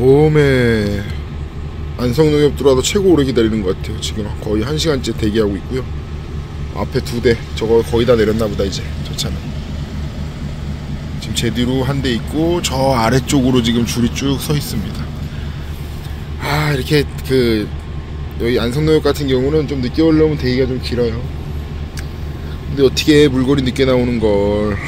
오메 안성농협 들어와서 최고 오래 기다리는 것 같아요. 지금 거의 1시간째 대기하고 있고요. 앞에 2대 저거 거의 다 내렸나보다. 이제 저 차는 지금 제 뒤로 한 대 있고 저 아래쪽으로 지금 줄이 쭉 서 있습니다. 아 이렇게 여기 안성농협 같은 경우는 좀 늦게 올라오면 대기가 좀 길어요. 근데 어떻게 물건이 늦게 나오는 걸.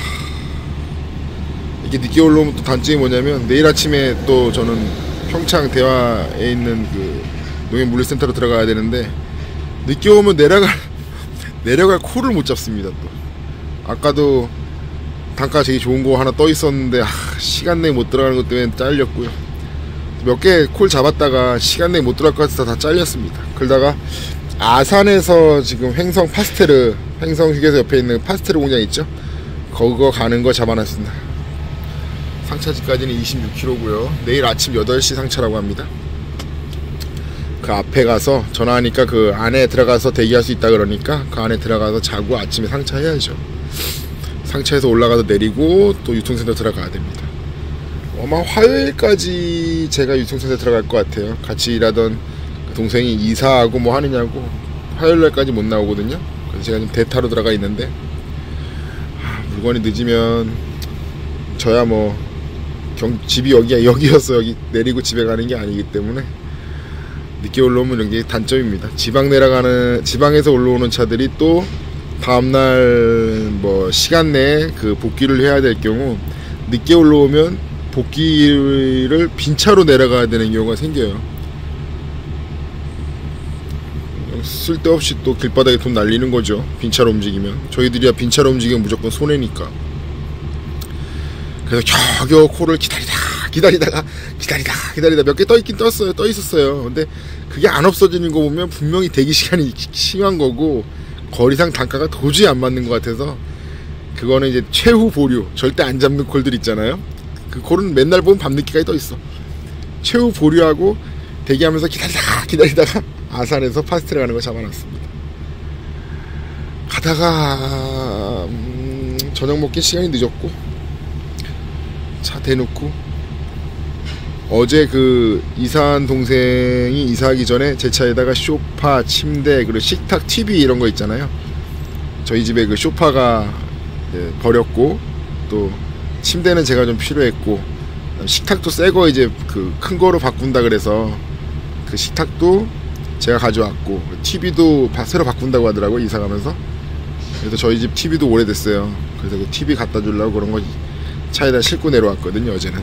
이렇게 늦게 올라오면 또 단점이 뭐냐면 내일 아침에 또 저는 평창 대화에 있는 그 농협물류센터로 들어가야 되는데 늦게 오면 내려갈 코를 못 잡습니다. 또 아까도 단가 되게 좋은 거 하나 떠 있었는데 시간 내에 못 들어가는 것 때문에 잘렸고요. 몇 개 콜 잡았다가 시간 내에 못 들어갈 것 같아서 다 잘렸습니다. 그러다가 아산에서 지금 횡성 휴게소 옆에 있는 파스텔 공장 있죠? 그거 가는 거 잡아놨습니다. 상차지까지는 26km고요 내일 아침 8시 상차라고 합니다. 그 앞에 가서 전화하니까 그 안에 들어가서 대기할 수 있다 그러니까 그 안에 들어가서 자고 아침에 상차해야죠. 상차해서 올라가서 내리고 또 유통센터 들어가야 됩니다. 아마 화요일까지 제가 유통센터 들어갈 것 같아요. 같이 일하던 그 동생이 이사하고 뭐 하느냐고 화요일날까지 못 나오거든요. 그래서 제가 지금 대타로 들어가 있는데 물건이 늦으면 저야 뭐 집이 여기였어. 여기 내리고 집에 가는 게 아니기 때문에 늦게 올라오면 이런 게 단점입니다. 지방에서 올라오는 차들이 또 다음날 뭐 시간 내에 그 복귀를 해야 될 경우 늦게 올라오면 복귀를 빈 차로 내려가야 되는 경우가 생겨요. 쓸데없이 또 길바닥에 돈 날리는 거죠. 빈차로 움직이면. 저희들이야 빈차로 움직이면 무조건 손해니까. 그래서 겨우 코를 기다리다가 몇 개 떠 있었어요. 근데 그게 안 없어지는 거 보면 분명히 대기 시간이 심한 거고 거리상 단가가 도저히 안 맞는 것 같아서 그거는 이제 최후 보류, 절대 안 잡는 콜들 있잖아요. 그 콜은 맨날 보면 밤늦게까지 떠 있어. 최후 보류하고 대기하면서 기다리다가 아산에서 파스텔 가는 거 잡아놨습니다. 가다가 저녁 먹기 시간이 늦었고 차 대놓고 어제 그 이사한 동생이 이사하기 전에 제 차에다가 소파, 침대, 그리고 식탁, TV 이런 거 있잖아요. 저희 집에 그 소파가 버렸고 또 침대는 제가 좀 필요했고 식탁도 새거 이제 그 큰 거로 바꾼다 그래서 그 식탁도 제가 가져왔고 TV도 새로 바꾼다고 하더라고 이사 가면서. 그래서 저희 집 TV도 오래됐어요. 그래서 그 TV 갖다 주려고 그런 거 차에다 싣고 내려왔거든요 어제는.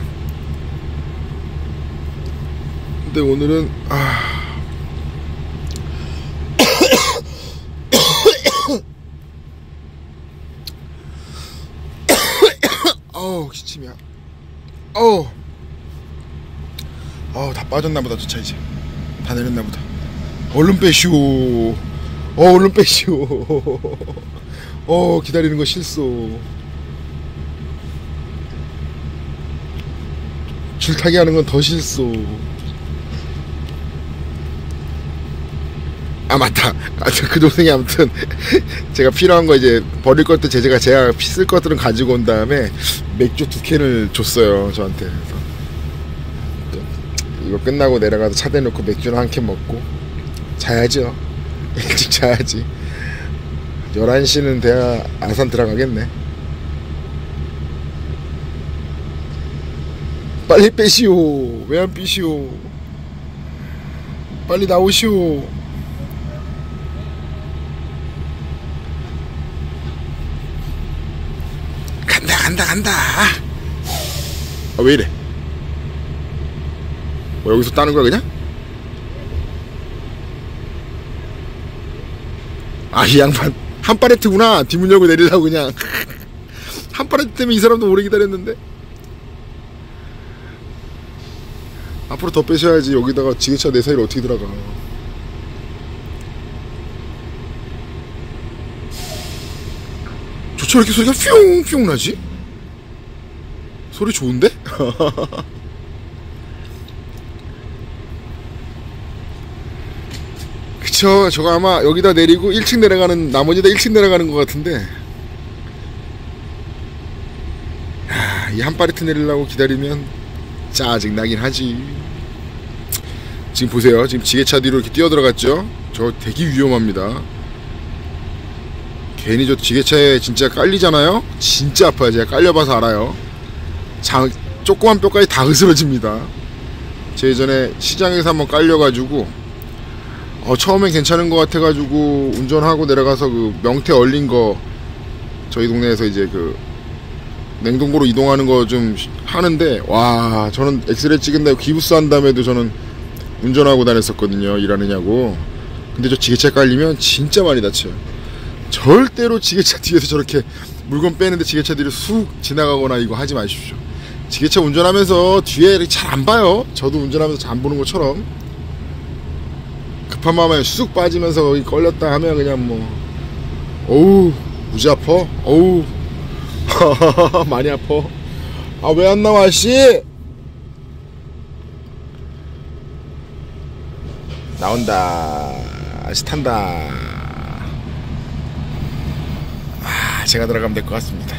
근데 오늘은 기침이야. 다 빠졌나보다. 저 차 이제 다 내렸나보다. 얼른 빼시오. 얼른 빼시오. 기다리는 거 실소. 줄타기 하는 건 더 실소. 맞다. 그 동생이 아무튼 제가 필요한 거 이제 버릴 것들 제가 쓸 것들은 가지고 온 다음에 맥주 2캔을 줬어요 저한테. 그래서 이거 끝나고 내려가서 차 대놓고 맥주는 1캔 먹고 자야죠. 일찍 자야지. 11시는 돼야 아산 들어가겠네. 빨리 빼시오. 왜 안 빼시오. 빨리 나오시오. 간다. 왜 이래? 뭐 여기서 따는 거야 그냥? 이 양반 한 파레트구나. 뒷문 열고 내리려고 그냥. 한 파레트 때문에 이 사람도 오래 기다렸는데. 앞으로 더 빼셔야지. 여기다가 지게차 내 사이를 어떻게 들어가. 저차 왜 이렇게 소리가 뿅뿅 나지? 소리 좋은데? 그쵸. 저거 아마 여기다 내리고 1층 내려가는, 나머지다 1층 내려가는 것 같은데, 이 한 파레트 내리려고 기다리면 짜증나긴 하지. 지금 보세요. 지금 지게차 뒤로 이렇게 뛰어 들어갔죠. 저 되게 위험합니다. 괜히 저 지게차에 진짜 깔리잖아요. 진짜 아파요. 제가 깔려봐서 알아요. 조그만 뼈까지 다 으스러집니다. 제 예전에 시장에서 한번 깔려가지고 처음엔 괜찮은 것 같아가지고 운전하고 내려가서 그 명태 얼린 거 저희 동네에서 이제 그 냉동고로 이동하는 거 좀 하는데, 와, 저는 엑스레이 찍은다고 기부스 한 다음에도 저는 운전하고 다녔었거든요. 일하느냐고. 근데 저 지게차 깔리면 진짜 많이 다쳐요. 절대로 지게차 뒤에서 저렇게 물건 빼는데 지게차 뒤로 쑥 지나가거나 이거 하지 마십시오. 지게차 운전하면서 뒤에 잘 안 봐요. 저도 운전하면서 잘 안 보는 것처럼 급한 마음에 쑥 빠지면서 걸렸다 하면 그냥 뭐 어우 무지 아파. 어우 많이 아파. 아 왜 안 나와 아저씨. 나온다. 아저씨 탄다. 제가 들어가면 될 것 같습니다.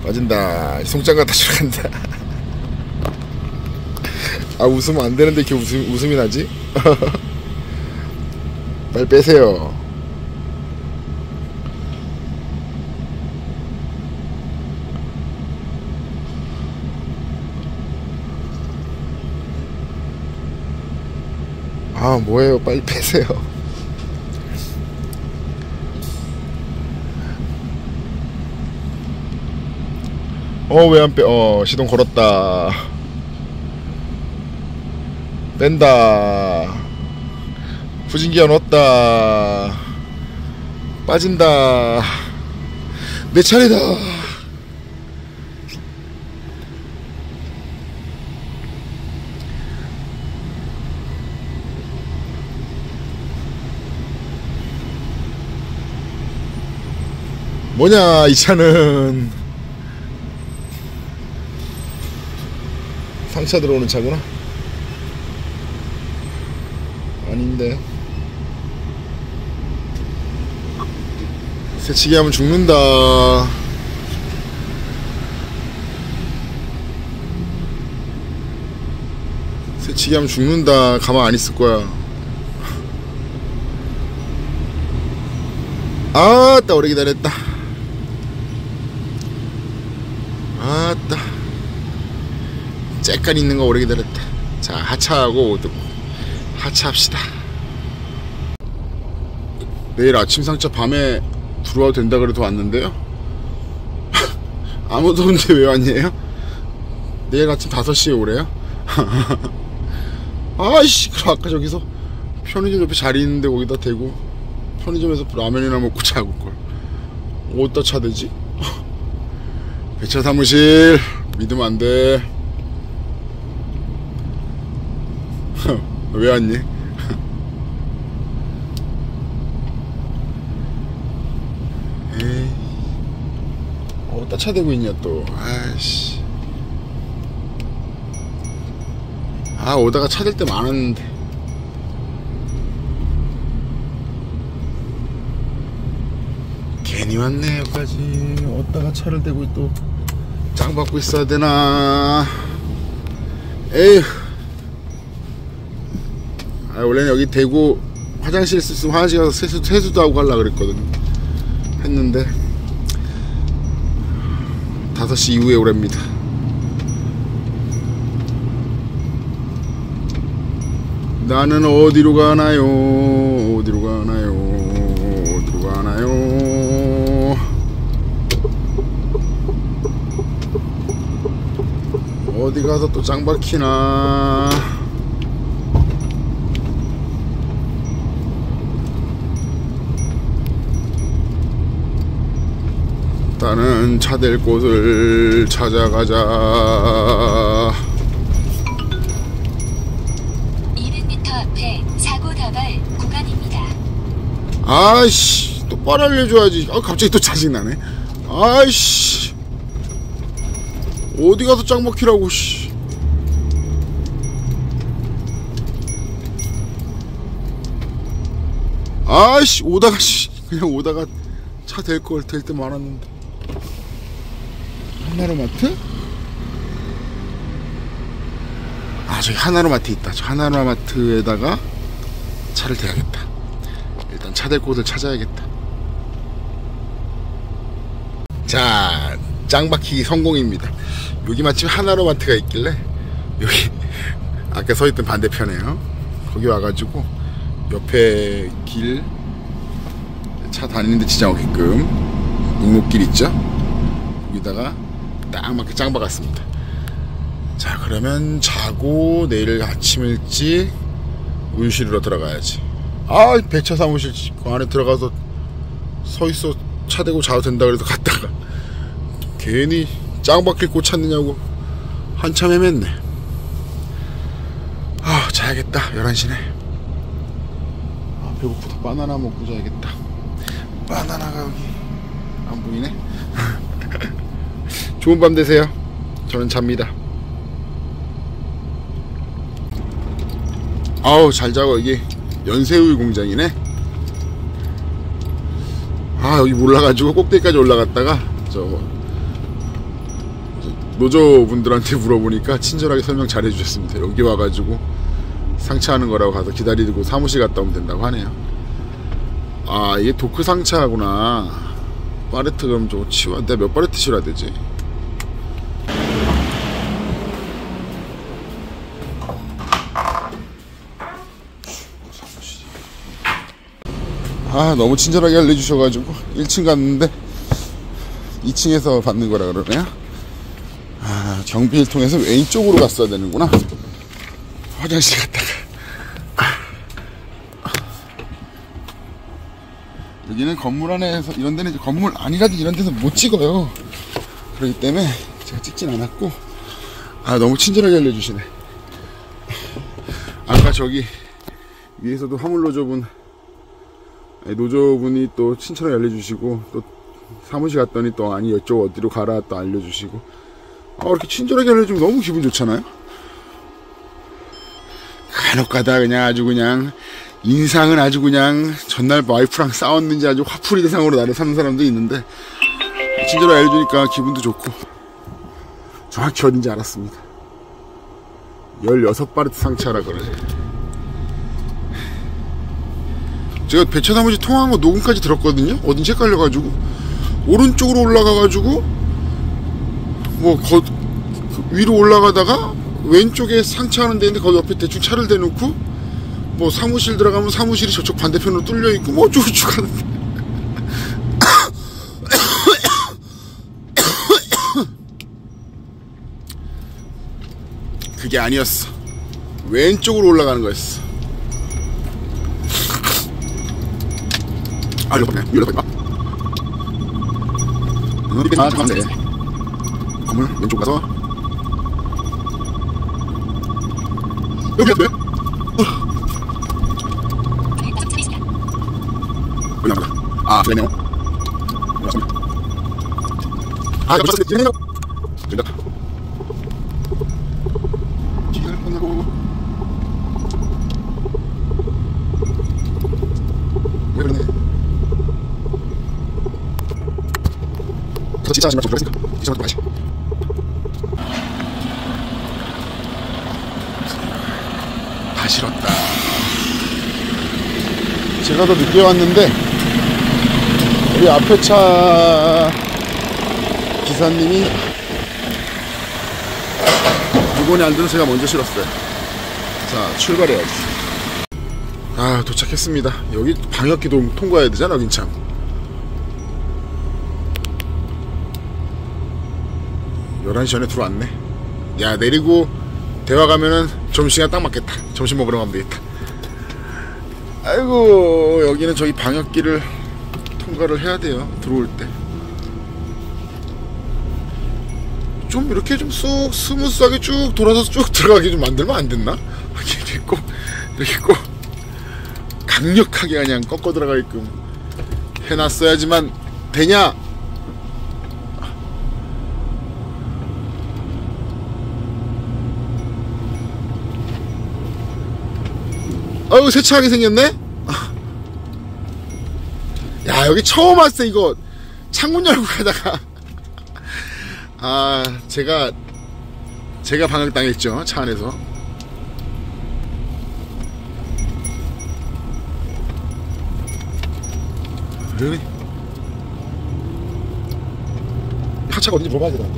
빠진다. 송장 갖다 주러 간다. 아 웃으면 안 되는데 이렇게 웃음이 나지? 빨리 빼세요. 아 뭐예요? 빨리 빼세요. 왜 안 빼? 시동 걸었다. 뺀다. 후진기어 넣었다. 빠진다. 내 차례다. 뭐냐 이 차는. 상차 들어오는 차구나. 아닌데. 새치기 하면 죽는다. 새치기 하면 죽는다. 가만 안 있을 거야. 아따 오래 기다렸다. 아따 째깔 있는 거 오래 기다렸다. 자 하차하고 하차합시다. 내일 아침 상차 밤에 들어와도 된다 그래도 왔는데요. 아무도 없는데 왜 왔냐요? 내일 아침 5시에 오래요? 아이씨 그럼 아까 저기서 편의점 옆에 자리 있는데 거기다 대고 편의점에서 라면이나 먹고 자고걸 어디다 차대지? 배차 사무실 믿으면 안돼. 왜 왔니? 에이 어디다 차대고 있냐 또. 아이씨 오다가 차댈 때 많았는데. 괜히 왔네 여기까지. 어디다가 차를 대고 또 짱 받고 있어야 되나. 에휴. 원래는 여기 대구 화장실 있으면 화장실 가서 세수도 하고 가려고 그랬거든. 했는데 5시 이후에 오랍니다. 나는 어디로 가나요? 어디로 가나요? 어디로 가나요? 어디 가서 또 짱 박히나. 나는 차 댈 곳을 찾아가자. 200m 앞에 사고 다발 구간입니다. 아이씨 똑바로 알려줘야지. 갑자기 또 짜증나네. 아이씨 어디 가서 짱 먹히라고. 씨 아이씨 오다가 그냥 오다가 차 댈 걸 댈 때 많았는데. 하나로마트? 아, 저기 하나로마트 있다. 저 하나로마트에다가 차를 대야겠다. 일단 차 댈 곳을 찾아야겠다. 자, 짱박히기 성공입니다. 여기 마침 하나로마트가 있길래 여기 아까 서있던 반대편에요. 거기 와가지고 옆에 길 차 다니는데 지장 오게끔 목록길 있죠? 거기다가 딱 맞게 짱 박았습니다. 자, 그러면 자고 내일 아침 일찍 운실으로 들어가야지. 아, 배차 사무실 그 안에 들어가서 서있어 차 대고 자도 된다 그래서 갔다가 괜히 짱 박힐 곳 찾느냐고 한참 헤맸네. 아, 자야겠다. 11시네. 아, 배고프다. 바나나 먹고 자야겠다. 바나나가 여기 안 보이네. 좋은 밤 되세요. 저는 잡니다. 아우, 잘 자고. 이게 연세우유 공장이네. 아, 여기 몰라가지고 꼭대기까지 올라갔다가 저 노조분들한테 물어보니까 친절하게 설명 잘 해주셨습니다. 여기 와가지고 상차하는 거라고 가서 기다리고 사무실 갔다 오면 된다고 하네요. 아, 이게 도크 상차구나. 파레트 그럼 저거 치워. 내가 몇 파레트 치워야 되지? 아, 너무 친절하게 알려주셔가지고 1층 갔는데 2층에서 받는 거라 그러네요. 아, 경비를 통해서 왼쪽으로 갔어야 되는구나. 화장실 갔다가. 여기는 건물 안에서, 이런 데는 이제 건물 아니라도 이런 데서 못 찍어요. 그렇기 때문에 제가 찍진 않았고. 아, 너무 친절하게 알려주시네. 아까 저기 위에서도 노조분이 또 친절하게 알려주시고, 또 사무실 갔더니 또 아니 이쪽 어디로 가라 또 알려주시고. 아, 이렇게 친절하게 알려주면 너무 기분 좋잖아요. 간혹가다 그냥 아주 그냥 인상은 아주 그냥 전날 와이프랑 싸웠는지 아주 화풀이 대상으로 나를 사는 사람도 있는데, 친절하게 알려주니까 기분도 좋고. 정확히 어딘지 알았습니다. 16바레트 상차라 그래. 제가 배차 사무실 통화한 거 녹음까지 들었거든요. 어딘지 헷갈려가지고 오른쪽으로 올라가가지고 위로 올라가다가 왼쪽에 상차하는 데인데 거기 옆에 대충 차를 대놓고 뭐 사무실 들어가면 사무실이 저쪽 반대편으로 뚫려있고 뭐 어쩌고저쩌고 하는데 그게 아니었어. 왼쪽으로 올라가는 거였어. 아, 이거 보네. 이거 봐. 아, 잠깐만. 네. 건물 왼쪽 가서 여기 어때? 여기 나가다. 아, 그러네요. 맞습니다. 아, 여기 진행해요. 된다. 기다려 끝나고. 왜 그러네? 저 진짜 하지 말고 그랬으니까 이상하게 마시. 다 싫었다. 제가 더 늦게 왔는데 우리 앞에 차 기사님이 물건이 안 들어서 제가 먼저 실었어요. 자, 출발해야지. 아, 도착했습니다. 여기 방역기도 통과해야 되잖아. 여긴 참. 음, 11시 전에 들어왔네. 야, 내리고 대화 가면은 점심시간 딱 맞겠다. 점심 먹으러 가면 되겠다. 아이고, 여기는 저희 방역기를 통과를 해야 돼요. 들어올 때 좀 이렇게 좀 쑥 스무스하게 쭉 돌아서 쭉 들어가게 좀 만들면 안 됐나? 이렇게 꼭 강력하게 그냥 꺾어 들어가게끔 해놨어야지만 되냐? 아유, 세차하게 생겼네? 야, 여기 처음 왔어. 이거 창문 열고 가다가 아, 제가 방역당했죠, 차 안에서. 그래. 하차가 어딘지 물어봐야 되나?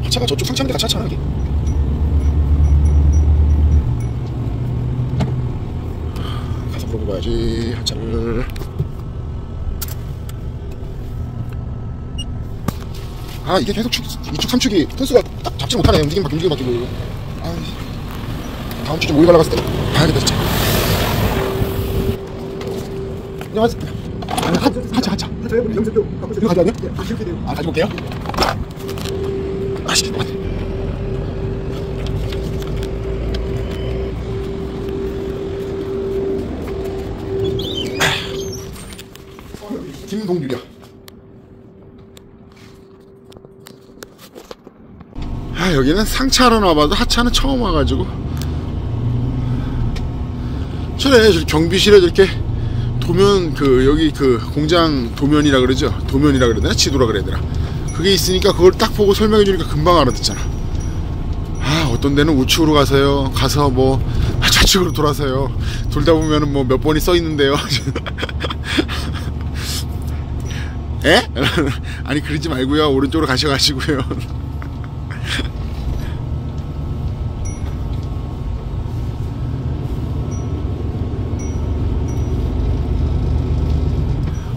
하차가 저쪽 상차인데 같이 하차하는 게. 가서 물어봐야지 하차를. 아 이게 계속 이축 3축이 턴수가 딱 잡지 못하네. 움직임 바뀌고. 아 다음 주 좀 모의 갈라갔을 때 봐야겠다 진짜. 안녕하세요. 하차. 이거 가져왔냐? 아 가지고 올게요. 아씨 맞네. 김동률이야. 아 여기는 상차하러 나와봐도 하차는 처음 와가지고. 저래 경비실에 이렇게 도면 여기 공장 도면이라 그러죠. 도면이라 그래야 되나? 지도라 그래야 되나? 그게 있으니까 그걸 딱 보고 설명해 주니까 금방 알아듣잖아. 아 어떤 데는 우측으로 가서 뭐 좌측으로 돌아서요. 돌다 보면은 뭐 몇 번이 써 있는데요. 에? 아니 그러지 말고요. 오른쪽으로 가셔가시고요.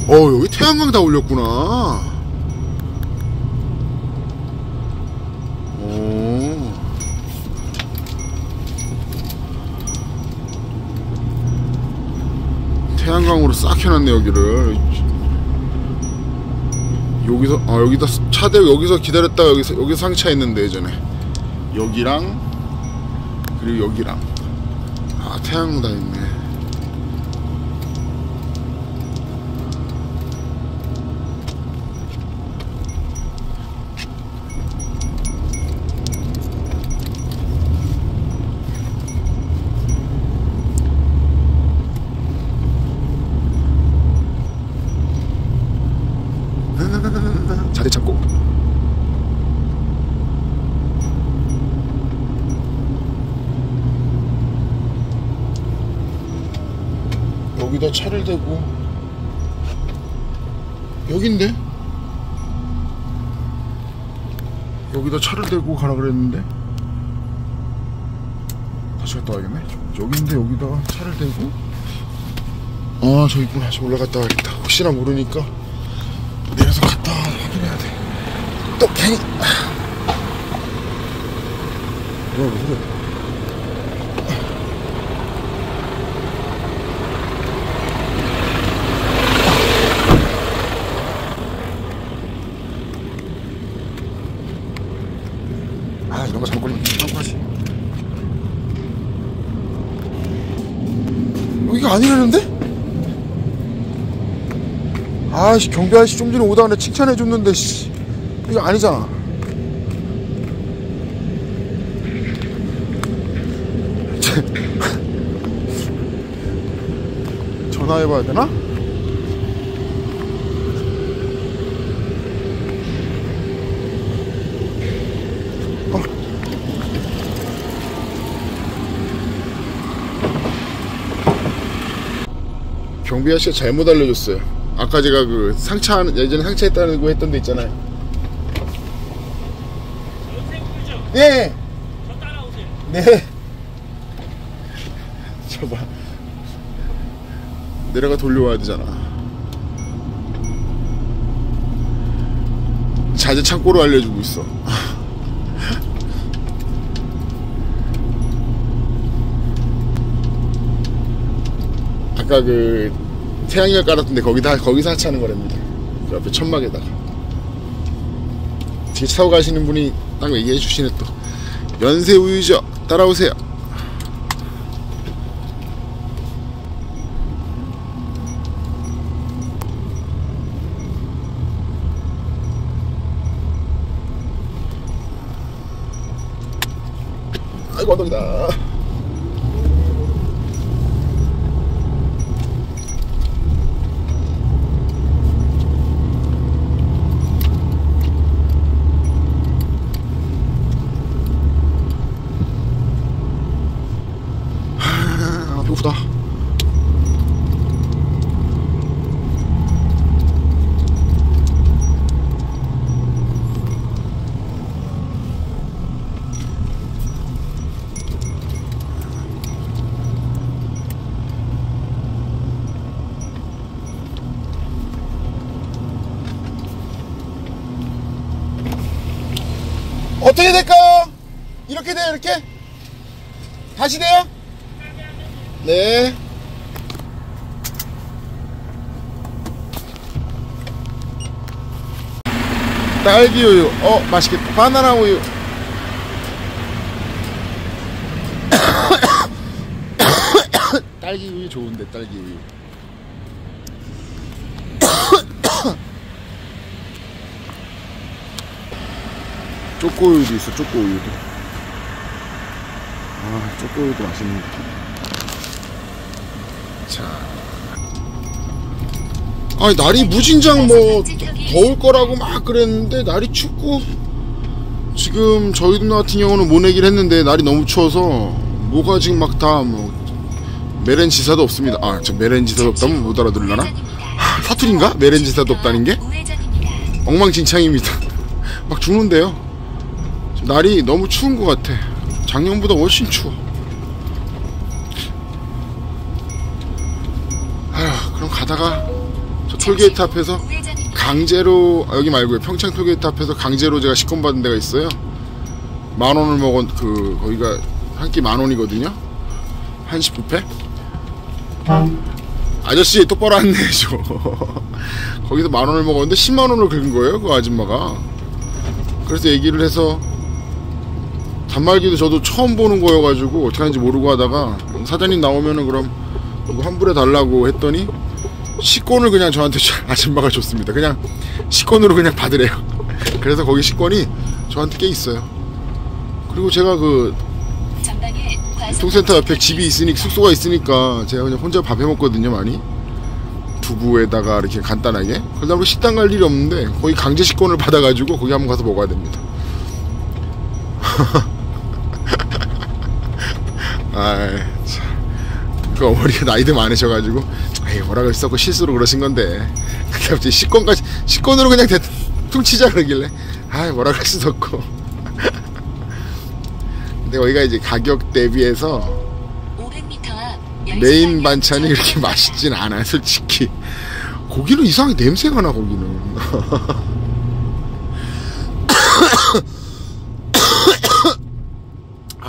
여기 태양광 다 올렸구나. 태양광으로 싹 해놨네 여기를. 여기다 차대고 여기서 기다렸다가 여기서 상차했는데 예전에 여기랑 그리고 여기랑. 아 태양광 다 있네. 자리 찾고. 여기다 차를 대고. 여긴데? 여기다 차를 대고 가라 그랬는데 다시 갔다 와야겠네. 여긴데 여기다가 차를 대고. 아 저기 있구나. 다시 올라갔다 와야겠다. 혹시나 모르니까 내려서 갔다 확인해야 돼. 또 괜히 왜 그래? 아 이런 거 잘못 걸리면 깜빡하지. 여기가 아니라는데? 아씨 경비 아저씨 좀 전에 오다가 칭찬해줬는데 씨 이거 아니잖아. 전화해봐야 되나? 경비 아저씨가 잘못 알려줬어요. 아까 제가 예전에 상차했다는 거 했던 데 있잖아요. 네. 저 따라오세요. 네. 저봐. 내려가 돌려와야 되잖아. 자재 창고로 알려주고 있어. 아까 태양열 깔았던데 거기서 하차하는 거랍니다. 그 앞에 천막에다가. 뒤에 타고 가시는 분이 딱 얘기해 주시네 또. 연세 우유죠. 따라오세요. 아이고 언덕이다. 배고프다. 어떻게 될까요? 이렇게 돼요, 이렇게? 다시 돼요? 네. 딸기 우유, 맛있겠다. 바나나 우유. 딸기 우유 좋은데, 딸기 우유. 초코우유도 있어, 초코우유도. 초코우유도 맛있는데. 자. 아니, 날이 무진장 더울 거라고 막 그랬는데, 날이 춥고, 지금 저희 누나 같은 경우는 못 내긴 했는데, 날이 너무 추워서, 뭐가 지금 막 다, 메렌지사도 없습니다. 저 메렌지사도 없다면 못 알아들으려나? 사투리인가? 메렌지사도 없다는 게? 엉망진창입니다. 막 죽는데요. 날이 너무 추운 것 같아. 작년보다 훨씬 추워. 그럼 가다가 저 톨게이트 앞에서 강제로, 여기 말고요, 평창 톨게이트 앞에서 강제로 제가 식권 받은 데가 있어요. 10,000원을 먹은 거기가 한 끼 10,000원이거든요. 한식 뷔페. 아저씨 똑바로 안내해줘. 거기서 10,000원을 먹었는데 100,000원을 긁은 거예요, 그 아줌마가. 그래서 얘기를 해서, 단말기도 저도 처음 보는 거여가지고 어떻게 하는지 모르고 하다가, 사장님 나오면은 그럼 이거 환불해 달라고 했더니 식권을 그냥 저한테 아줌마가 줬습니다. 그냥 식권으로 그냥 받으래요. 그래서 거기 식권이 저한테 꽤 있어요. 그리고 제가 유통센터 옆에 집이 있으니까, 숙소가 있으니까 제가 그냥 혼자 밥 해먹거든요, 많이. 두부에다가 이렇게 간단하게. 그다음에 식당 갈 일이 없는데 거기 강제 식권을 받아가지고 거기 한번 가서 먹어야 됩니다. 그 어머니가 나이도 많으셔가지고, 뭐라 그랬어, 실수로 그러신 건데. 갑자기 식권으로 그냥 퉁치자 그러길래, 뭐라 그럴 수도 없고. 근데 거기가 이제 가격 대비해서 메인 반찬이 그렇게 맛있진 않아요, 솔직히. 고기는 이상하게 냄새가 나, 고기는.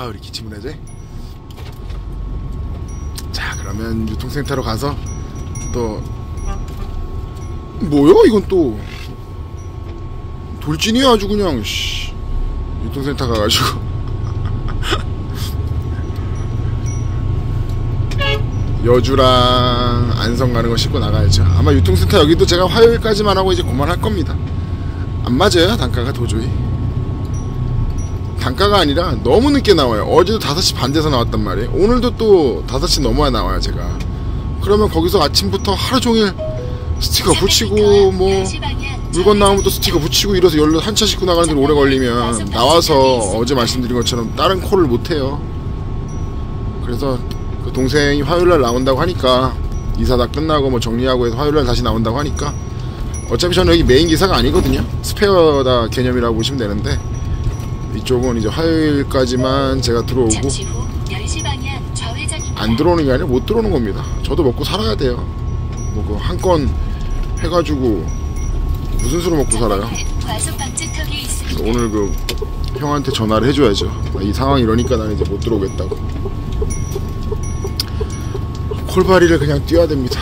우리 기침을 해야지. 자, 그러면 유통센터로 가서 또, 뭐야 이건 또 돌진이야 아주 그냥. 유통센터 가가지고 여주랑 안성 가는 거 싣고 나가야죠. 아마 유통센터 여기도 제가 화요일까지만 하고 이제 그만할 겁니다. 안 맞아요, 단가가 도저히. 단가가 아니라 너무 늦게 나와요. 어제도 5시 반 돼서 나왔단 말이에요. 오늘도 또 5시 넘어야 나와요, 제가. 그러면 거기서 아침부터 하루 종일 스티커 붙이고, 물건 나오면 또 스티커 붙이고 이래서 한 차 싣고 나가는 데 오래 걸리면, 나와서 어제 말씀드린 것처럼 다른 콜을 못해요. 그래서 그 동생이 화요일날 나온다고 하니까, 이사 다 끝나고 정리하고 해서 화요일날 다시 나온다고 하니까, 어차피 저는 여기 메인 기사가 아니거든요. 스페어다 개념이라고 보시면 되는데, 이쪽은 이제 화요일까지만 제가 들어오고, 안 들어오는 게 아니라 못 들어오는 겁니다. 저도 먹고 살아야 돼요. 한 건 해가지고 무슨 수로 먹고 살아요. 오늘 형한테 전화를 해줘야죠. 이 상황이 이러니까 나는 이제 못 들어오겠다고. 콜바리를 그냥 뛰어야 됩니다.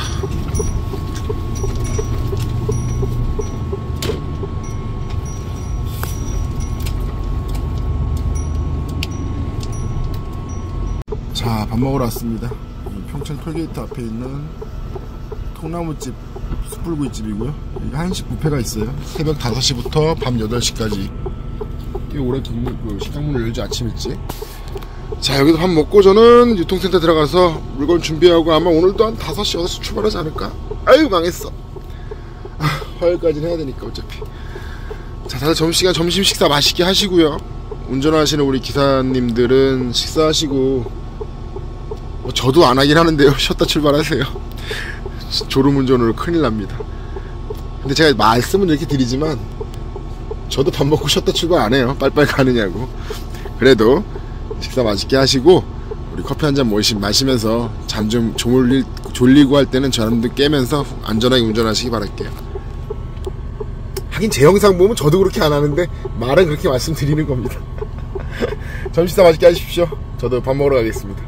자, 밥 먹으러 왔습니다. 평창 톨게이트 앞에 있는 통나무집 숯불구이집이고요. 한식 뷔페가 있어요. 새벽 5시부터 밤 8시까지 꽤 오래 식당 문을 열지, 아침 일찍. 자, 여기서 밥 먹고 저는 유통센터 들어가서 물건 준비하고 아마 오늘도 한 5시, 6시 출발하지 않을까? 아유, 망했어. 화요일까지는 해야 되니까 어차피. 자, 다들 점심시간 점심 식사 맛있게 하시고요. 운전하시는 우리 기사님들은 식사하시고, 저도 안 하긴 하는데요. 쉬었다 출발하세요. 졸음운전으로 큰일 납니다. 근데 제가 말씀은 이렇게 드리지만, 저도 밥 먹고 쉬었다 출발 안 해요. 빨빨 가느냐고. 그래도 식사 맛있게 하시고, 우리 커피 한 잔 마시면서 잠 좀 졸리고 할 때는 저람들 깨면서 안전하게 운전하시기 바랄게요. 하긴 제 영상 보면 저도 그렇게 안 하는데 말은 그렇게 말씀드리는 겁니다. 점심 식사 맛있게 하십시오. 저도 밥 먹으러 가겠습니다.